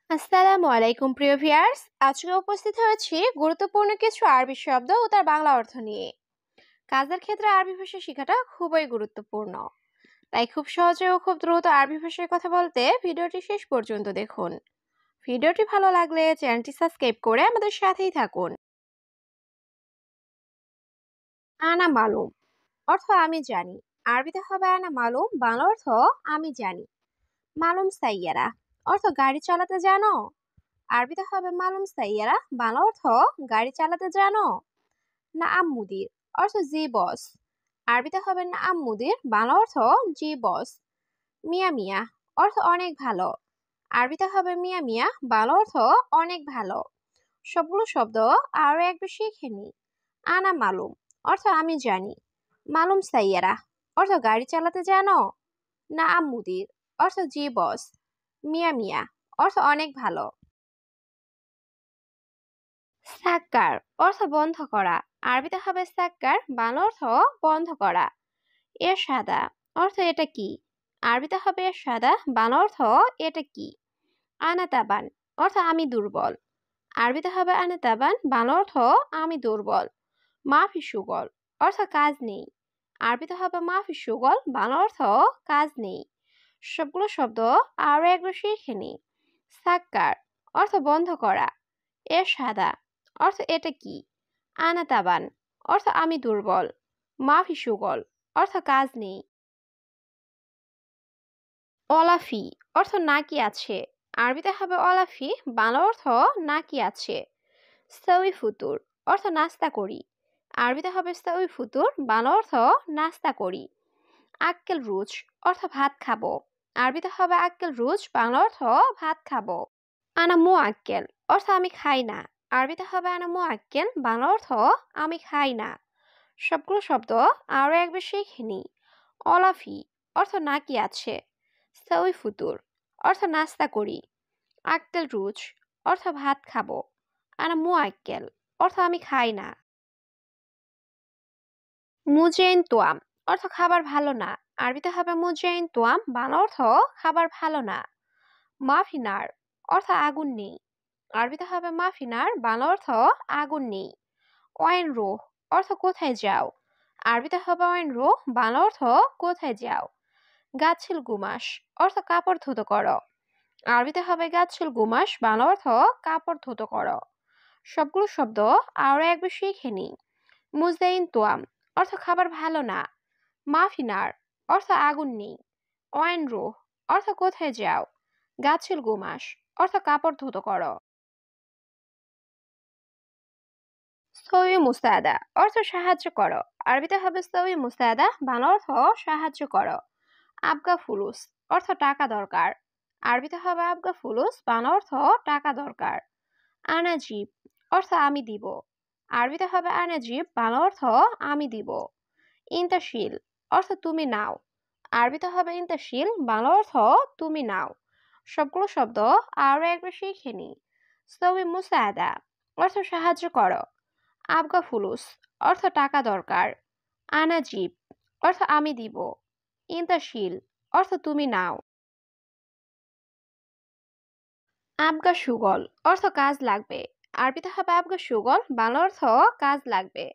আসসালামু আলাইকুম প্রিয় ভিউয়ার্স। আজকে উপস্থিত হয়েছি গুরুত্বপূর্ণ কিছু আরবি শব্দ ও তার বাংলা অর্থ নিয়ে। কাজের ক্ষেত্রে আরবি ভাষা শেখাটা খুবই গুরুত্বপূর্ণ, তাই খুব সহজে ও খুব দ্রুত আরবি ভাষায় কথা বলতে ভিডিওটি শেষ পর্যন্ত দেখুন। ভিডিওটি ভালো লাগলে চ্যানেলটি সাবস্ক্রাইব করে আমাদের সাথেই থাকুন। আনা মালুম অর্থ আমি জানি। আরবিতে হবে আনা মালুম, বাংলা অর্থ আমি জানি। মালুম সাইয়ারা অর্থ গাড়ি চালাতে জানো। আরবিতে হবে মালুম সাইয়ারা, বাংলা অর্থ গাড়ি চালাতে জানো। নাআম মুদির অর্থ জি বস। আরবিতে হবে নাআম মুদির, বাংলা অর্থ জি বস। মিয়া মিয়া অর্থ অনেক ভালো। আরবিতে হবে মিয়া মিয়া, বাংলা অর্থ অনেক ভালো। সবগুলো শব্দ আরো একবার শিখে নি। আনা মালুম অর্থ আমি জানি। মালুম সাইয়ারা অর্থ গাড়ি চালাতে জানো। নাআম মুদির অর্থ জি বস। মিয়া মিয়া অর্থ অনেক ভালো। সাক্কার অর্থ বন্ধ করা। আরবিতে হবে সাক্কার, বাংলা অর্থ বন্ধ করা। এরশাদা অর্থ এটা কি। আরবিতে হবে এরশাদা, বাংলা অর্থ এটা কি। আনাতাবান অর্থ আমি দুর্বল। আরবিতে হবে আনাতাবান, বাংলা অর্থ আমি দুর্বল। মাফি সুগল অর্থ কাজ নেই। আরবিতে হবে মাফি সুগল, বাংলা অর্থ কাজ নেই। সবগুলো শব্দ আরো একবার শিখে নি। সাক্কার অর্থ বন্ধ করা। এরশাদা অর্থ এটা কি। আনাতাবান অর্থ আমি দুর্বল। মাফি সুগল অর্থ কাজ নেই। অলাফি অর্থ নাকি আছে। আরবিতে হবে অলাফি, বাংলা অর্থ নাকি আছে। সাউই ফুতুর অর্থ নাস্তা করি। আরবিতে হবে সাউই ফুতুর, বাংলা অর্থ নাস্তা করি। আক্কেল রুজ অর্থ ভাত খাবো। আরবিতে হবে আক্কেল রুজ, বাংলা অর্থ ভাত খাবো। আনা মু আক্কেল অর্থ আমি খাই না। আরবিতে হবে আনা মু আক্কেল, বাংলা অর্থ আমি খাই না। সবগুলো শব্দ আরো একবার শিখে নি। অলাফি অর্থ নাকি আছে। সাউই ফুতুর অর্থ নাস্তা করি। আক্কেল রুজ অর্থ ভাত খাবো। আনা মু আক্কেল অর্থ আমি খাই না। মুজেইন তোয়াম অর্থ খাবার ভালো না। আরবিতে হবে মুজেইন তোয়াম, বাংলা অর্থ খাবার ভালো না। মাফিনার অর্থ আগুন নেই। আরবিতে হবে মাফিনার, বাংলা অর্থ আগুন নেই। ওয়াইন রোহ অর্থ কোথায় যাও। আরবিতে হবে ওয়াইন রোহ, বাংলা অর্থ কোথায় যাও। গাছিল গুমাস অর্থ কাপড় ধুতো করো। আরবিতে হবে গাছিল গুমাস, বাংলা অর্থ কাপড় ধুতো করো। সবগুলো শব্দ আরো একবার শিখে নি। মুজদাইন তোয়াম অর্থ খাবার ভালো না। মাফিনার অর্থ আগুন নেই। ওয়াইন রোহ অর্থ কোথায় যাও। গাছিল গুমাস অর্থ কাপড় ধুতো করো। সই মুস্তাদা অর্থ সাহায্য করো। আরবিতে হবে সই মুস্তাদা, বাংলা অর্থ সাহায্য করো। আবগা ফুলুস অর্থ টাকা দরকার। আরবিতে হবে আবগা ফুলুস, বাংলা অর্থ টাকা দরকার। আনাজিব অর্থ আমি দিব। আরবিতে হবে আনাজিব, বাংলা অর্থ আমি দিব। ইন্তাশিল অর্থ তুমি নাও। আরবিতে হবে ইন্তাশিল, বাংলা অর্থ তুমি নাও। সবগুলো শব্দ আরো একবার শিখে নি। সই মুসাদা অর্থ সাহায্য করো। আবগা ফুলুস অর্থ টাকা দরকার। আনাজিব অর্থ আমি দিব। ইন্তাশিল অর্থ তুমি নাও। আবগা সুগল অর্থ কাজ লাগবে। আরবিতে হবে আবগা সুগল, বাংলা অর্থ কাজ লাগবে।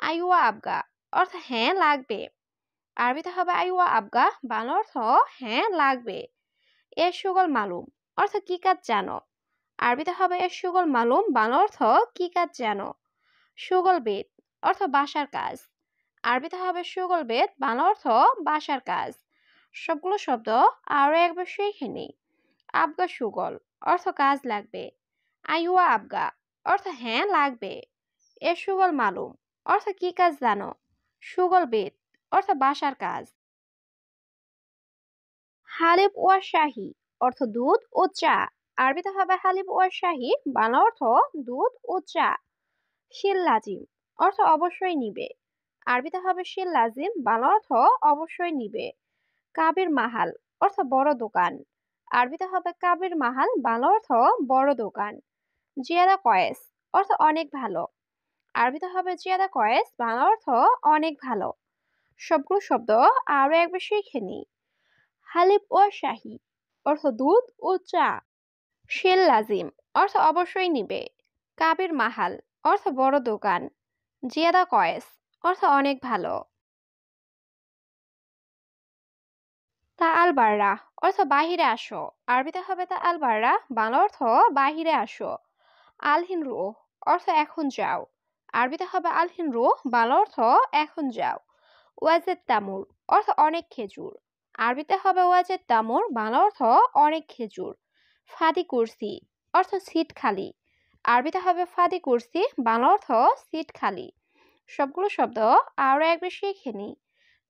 আইওয়া আবগা অর্থ হ্যাঁ লাগবে। আরবিতে হবে আইওয়া আবগা, বাংলা অর্থ হ্যাঁ লাগবে। এর সুগল মালুম অর্থ কি কাজ জানো। আরবিতে হবে এর সুগল মালুম, বাংলা অর্থ কি কাজ জানো। সুগল বেদ অর্থ বাসার কাজ। আরবিতে হবে সুগল বেদ, বাংলা অর্থ বাসার কাজ। সবগুলো শব্দ আরো একবার শিখে নি। আবগা সুগল অর্থ কাজ লাগবে। আইওয়া আবগা অর্থ হ্যাঁ লাগবে। এর সুগল মালুম অর্থ কি কাজ জানো। সুগল বেদ অর্থ বাসার কাজ। হালিব ওয়া শাহি অর্থ দুধ ও চা। আরবিতে হবে হালিব ওয়া শাহি, বাংলা অর্থ দুধ ও চা। শিল লাজিম অর্থ অবশ্যই নিবে। আরবিতে হবে শিল লাজিম, বাংলা অর্থ অবশ্যই নিবে। কাবির মাহাল অর্থ বড় দোকান। আরবিতে হবে কাবির মাহাল, বাংলা অর্থ বড় দোকান। জিয়াদা কয়েস অর্থ অনেক ভালো। আরবিতে হবে জিয়াদা কয়েস, বাংলা অর্থ অনেক ভালো। সবগুলো শব্দ আরো একবার শিখে নি। হালিব ও শাহি অর্থ দুধ ও চা। শিল লাজিম অর্থ অবশ্যই নিবে। কাবির মাহাল অর্থ বড় দোকান। জিয়াদা কয়েস অর্থ অনেক ভালো। তা আল বাররা অর্থ বাহিরে আসো। আরবিতে হবে তা আল বাররা, বাংলা অর্থ বাহিরে আসো। আলহিন রুহ অর্থ এখন যাও। আরবিতে হবে আলহিন রুহ, বাংলা অর্থ এখন যাও। ওয়াজেদ তামুর অর্থ অনেক খেজুর। আরবিতে হবে ওয়াজেদ তামুর, বাংলা অর্থ অনেক খেজুর। ফাদি কুরসি অর্থ সিট খালি। আরবিতে হবে ফাদি কুরসি, বাংলা অর্থ সিট খালি। সবগুলো শব্দ আরো একবার শিখে নি।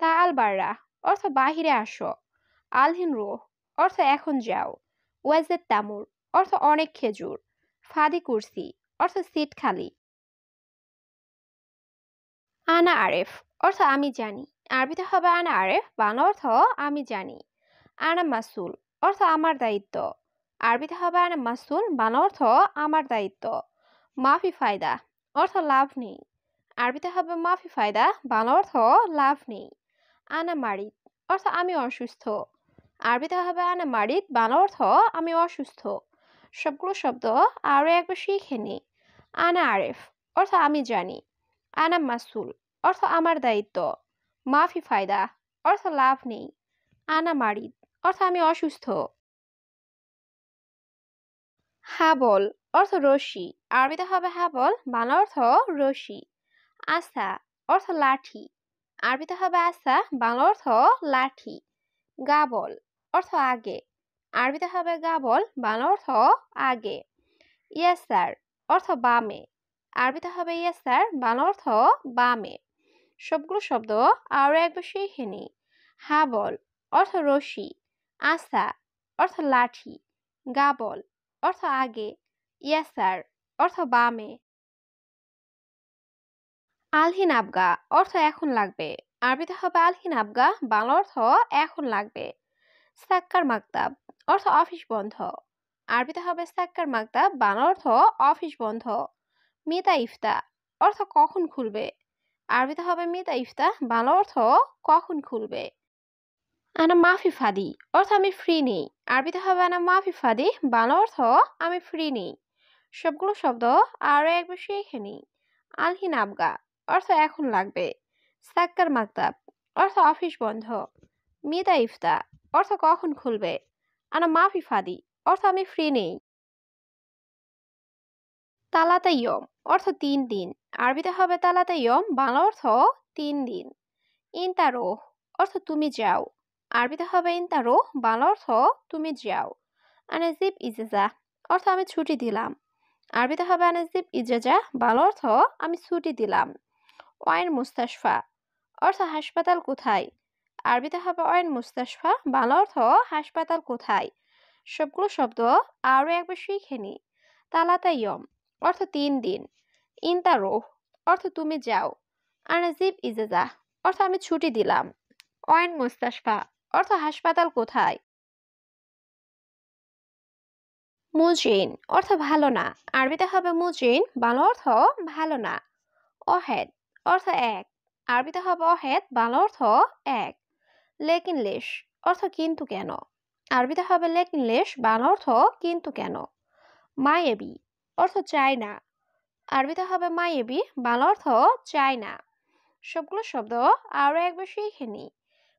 তা আল বাররা অর্থ বাহিরে আসো। আলহিন রুহ অর্থ এখন যাও। ওয়াজেদ তামুর অর্থ অনেক খেজুর। ফাদি কুরসি অর্থ সিট খালি। আনা আরেফ অর্থ আমি জানি। আরবিতে হবে আনা আরেফ, বাংলা অর্থ আমি জানি। আনা মাসুল অর্থ আমার দায়িত্ব। আরবিতে হবে আনা মাসুল, বাংলা অর্থ আমার দায়িত্ব। মাফি ফায়দা অর্থ লাভ নেই। আরবিতে হবে মাফি ফায়দা, বাংলা অর্থ লাভ নেই। আনা মারিদ অর্থ আমি অসুস্থ। আরবিতে হবে আনা মারিদ, বাংলা অর্থ আমি অসুস্থ। সবগুলো শব্দ আরো একবার শিখে নি। আনা আরেফ অর্থ আমি জানি। আনা মাসুল অর্থ আমার দায়িত্ব। মাফি ফায়দা অর্থ লাভ নেই। আনা মারিদ অর্থ আমি অসুস্থ। হাবল অর্থ রশি। আরবিতে হবে হাবল, বাংলা অর্থ রশি। আসা অর্থ লাঠি। আরবিতে হবে আসা, বাংলা অর্থ লাঠি। গাবল অর্থ আগে। আরবিতে হবে গাবল, বাংলা অর্থ আগে। ইয়াসার অর্থ বামে। আরবিতে হবে ইয়াসার, বাংলা অর্থ বামে। সবগুলো শব্দ আরো একবার শিখে নি। হাবল অর্থ রশি। আসা অর্থ লাঠি। গাবল অর্থ আগে। ইয়াসার অর্থ বামে। আলহিন আবগা অর্থ এখন লাগবে। আরবিতে হবে আলহিন আবগা, বাংলা অর্থ এখন লাগবে। সাক্কার মাকতাব অর্থ অফিস বন্ধ। আরবিতে হবে সাক্কার মাকতাব, বাংলা অর্থ অফিস বন্ধ। মিতা ইফতা অর্থ কখন খুলবে। আরবিতে হবে মিতা ইফতা, বাংলা অর্থ কখন খুলবে। আনা মাফি ফাদি অর্থ আমি ফ্রি নেই। আরবিতে হবে আনা মাফি ফাদি, বাংলা অর্থ আমি ফ্রি নেই। সবগুলো শব্দ আরো একবার শিখে নি। আলহিন আবগা অর্থ এখন লাগবে। সাক্কার মাকতাব অর্থ অফিস বন্ধ। মিতা ইফতা অর্থ কখন খুলবে। আনা মাফি ফাদি অর্থ আমি ফ্রি নেই। তালাতা ইয়ম অর্থ 3 দিন। আরবিতে হবে তালাতা ইয়ম, বাংলা অর্থ 3 দিন। ইনতারোহ অর্থ তুমি যাও। আরবিতে হবে ইনতারোহ, বাংলা অর্থ তুমি যাও। আনাজিব ইজাজা অর্থ আমি ছুটি দিলাম। আরবিতে হবে আনাজিব ইজাজা, বাংলা অর্থ আমি ছুটি দিলাম। ওয়াইন মুস্তাশফা অর্থ হাসপাতাল কোথায়। আরবিতে হবে ওয়াইন মুস্তাশফা, বাংলা অর্থ হাসপাতাল কোথায়। সবগুলো শব্দ আরো একবার শিখে নি। তালাতা ইয়ম অর্থ 3 দিন। ইনতারোহ অর্থ তুমি যাও। আনাজিব ইজাজা অর্থ আমি ছুটি দিলাম। ওয়াইন মুস্তাশফা অর্থ হাসপাতাল কোথায়। মুজিন অর্থ ভালো না। আরবিতে হবে মুজিন, বাংলা অর্থ ভালো না। অহেদ অর্থ এক। আরবিতে হবে অহেদ, বাংলা অর্থ এক। লেকিন লেশ অর্থ কিন্তু কেন। আরবিতে হবে লেকিন লেশ, বাংলা অর্থ কিন্তু কেন। মায়েবি অর্থ চাই না। আরবিতে হবে মায়েবি, বাংলা অর্থ চাই না। সবগুলো শব্দ আরো একবার শিখে নি।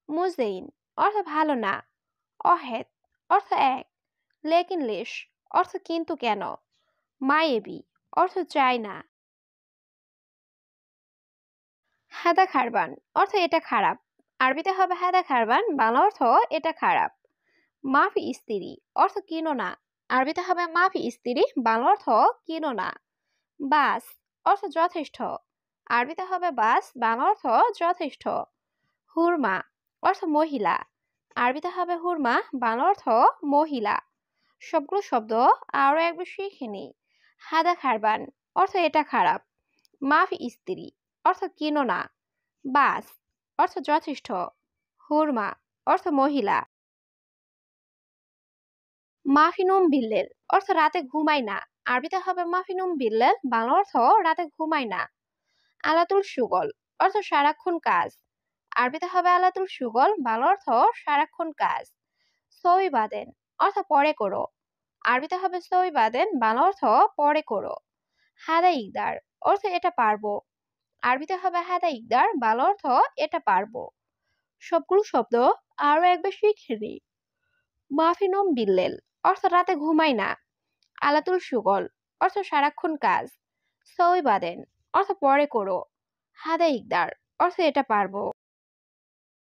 মুজেইন অর্থ ভালো না। অহেদ অর্থ এক। লেকিন লেশ অর্থ কিন্তু কেন। মায়েবি অর্থ চাই না। হাদা খারবান অর্থ এটা খারাপ। আরবিতে হবে হাদা খারবান, বাংলা অর্থ এটা খারাপ। মাফি স্ত্রী অর্থ কিনো না। আরবিতে হবে মাফি স্ত্রী, বাংলা অর্থ কিনো না। বাস অর্থ যথেষ্ট। আরবিতে হবে বাস, বাংলা অর্থ যথেষ্ট। হুরমা অর্থ মহিলা। আরবিতে হবে হুরমা, বাংলা অর্থ মহিলা। সবগুলো শব্দ আরো একবার শিখে নি। হাদা খারবান অর্থ এটা খারাপ। মাফি স্ত্রী অর্থ কিনো না। বাস অর্থ যথেষ্ট। হুরমা অর্থ মহিলা। মাফিনুম বিল্লেল অর্থ রাতে ঘুমাই না। আরবিতে হবে মাফিনুম বিল্লেল, বাংলা অর্থ রাতে ঘুমাই না। আলাতুল সুগল অর্থ সারাক্ষণ কাজ। আরবিতে হবে আলাতুল সুগল, বাংলা অর্থ সারাক্ষণ কাজ। সই বাদেন অর্থ পরে করো। আরবিতে হবে সই বাদেন, বাংলা অর্থ পরে করো। হাদা ইকদার অর্থ এটা পারবো। আরবিতে হবে হাদা ইকদার, বাংলা অর্থ এটা পারবো। সবগুলো শব্দ আরো একবার শিখে নিই। মাফিনম বিল্লেল অর্থ রাতে ঘুমাই না। আলাতুল সুগল অর্থ সারাক্ষণ কাজ। সই বাদেন অর্থ পরে করো। হাদা ইকদার অর্থ এটা পারবো।